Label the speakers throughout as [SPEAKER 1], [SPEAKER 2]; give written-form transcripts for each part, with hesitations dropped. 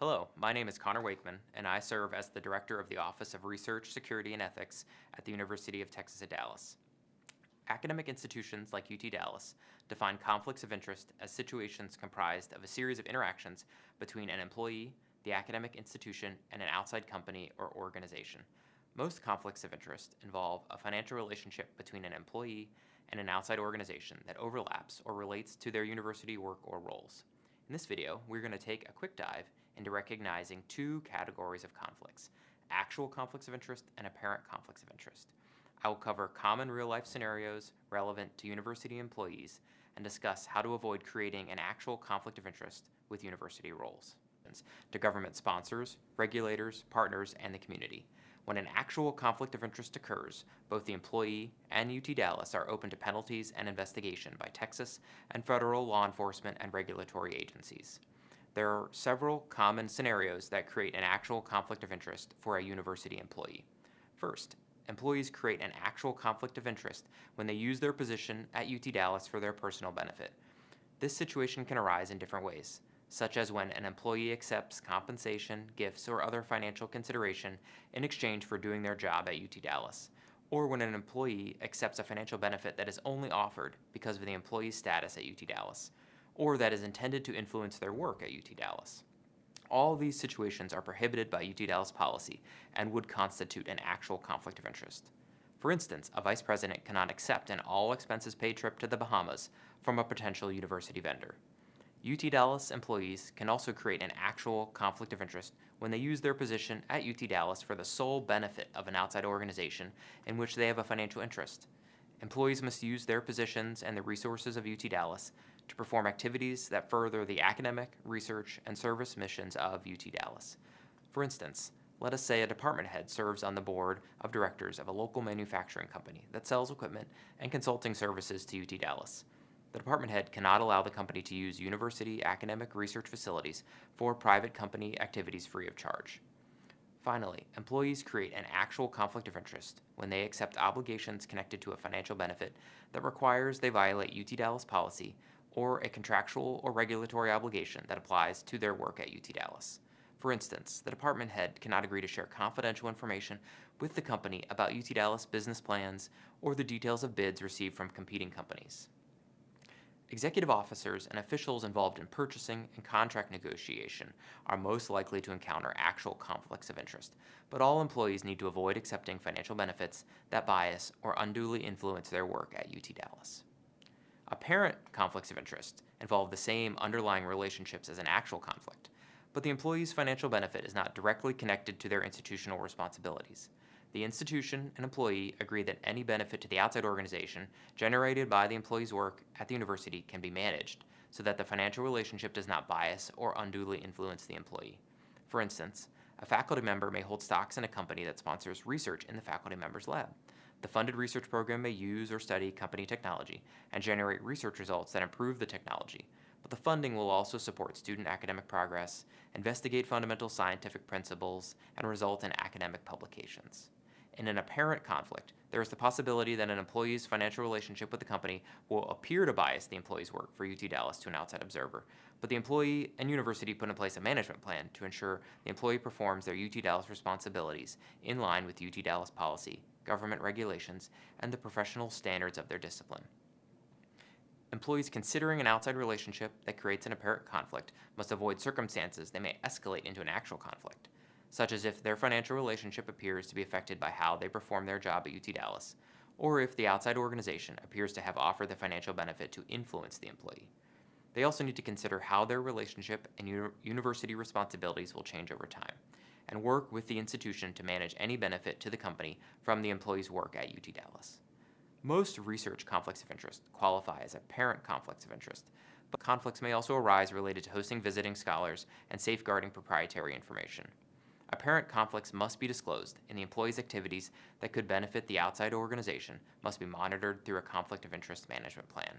[SPEAKER 1] Hello, my name is Connor Wakeman, and I serve as the Director of the Office of Research, Security, and Ethics at the University of Texas at Dallas. Academic institutions like UT Dallas define conflicts of interest as situations comprised of a series of interactions between an employee, the academic institution, and an outside company or organization. Most conflicts of interest involve a financial relationship between an employee and an outside organization that overlaps or relates to their university work or roles. In this video, we're going to take a quick dive into recognizing two categories of conflicts: actual conflicts of interest and apparent conflicts of interest. I will cover common real-life scenarios relevant to university employees and discuss how to avoid creating an actual conflict of interest with university roles. To government sponsors, regulators, partners, and the community. When an actual conflict of interest occurs, both the employee and UT Dallas are open to penalties and investigation by Texas and federal law enforcement and regulatory agencies. There are several common scenarios that create an actual conflict of interest for a university employee. First, employees create an actual conflict of interest when they use their position at UT Dallas for their personal benefit. This situation can arise in different ways, such as when an employee accepts compensation, gifts, or other financial consideration in exchange for doing their job at UT Dallas, or when an employee accepts a financial benefit that is only offered because of the employee's status at UT Dallas, or that is intended to influence their work at UT Dallas. All these situations are prohibited by UT Dallas policy and would constitute an actual conflict of interest. For instance, a vice president cannot accept an all-expenses-paid trip to the Bahamas from a potential university vendor. UT Dallas employees can also create an actual conflict of interest when they use their position at UT Dallas for the sole benefit of an outside organization in which they have a financial interest. Employees must use their positions and the resources of UT Dallas to perform activities that further the academic, research, and service missions of UT Dallas. For instance, let us say a department head serves on the board of directors of a local manufacturing company that sells equipment and consulting services to UT Dallas. The department head cannot allow the company to use university academic research facilities for private company activities free of charge. Finally, employees create an actual conflict of interest when they accept obligations connected to a financial benefit that requires they violate UT Dallas policy or a contractual or regulatory obligation that applies to their work at UT Dallas. For instance, the department head cannot agree to share confidential information with the company about UT Dallas business plans or the details of bids received from competing companies. Executive officers and officials involved in purchasing and contract negotiation are most likely to encounter actual conflicts of interest, but all employees need to avoid accepting financial benefits that bias or unduly influence their work at UT Dallas. Apparent conflicts of interest involve the same underlying relationships as an actual conflict, but the employee's financial benefit is not directly connected to their institutional responsibilities. The institution and employee agree that any benefit to the outside organization generated by the employee's work at the university can be managed so that the financial relationship does not bias or unduly influence the employee. For instance, a faculty member may hold stocks in a company that sponsors research in the faculty member's lab. The funded research program may use or study company technology and generate research results that improve the technology, but the funding will also support student academic progress, investigate fundamental scientific principles, and result in academic publications. In an apparent conflict, there is the possibility that an employee's financial relationship with the company will appear to bias the employee's work for UT Dallas to an outside observer, but the employee and university put in place a management plan to ensure the employee performs their UT Dallas responsibilities in line with UT Dallas policy, government regulations, and the professional standards of their discipline. Employees considering an outside relationship that creates an apparent conflict must avoid circumstances that may escalate into an actual conflict, such as if their financial relationship appears to be affected by how they perform their job at UT Dallas, or if the outside organization appears to have offered the financial benefit to influence the employee. They also need to consider how their relationship and university responsibilities will change over time, and work with the institution to manage any benefit to the company from the employee's work at UT Dallas. Most research conflicts of interest qualify as apparent conflicts of interest, but conflicts may also arise related to hosting visiting scholars and safeguarding proprietary information. Apparent conflicts must be disclosed, and the employee's activities that could benefit the outside organization must be monitored through a conflict of interest management plan.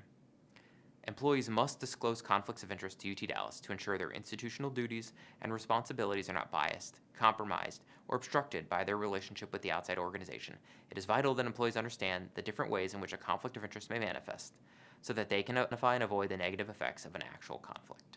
[SPEAKER 1] Employees must disclose conflicts of interest to UT Dallas to ensure their institutional duties and responsibilities are not biased, compromised, or obstructed by their relationship with the outside organization. It is vital that employees understand the different ways in which a conflict of interest may manifest, so that they can identify and avoid the negative effects of an actual conflict.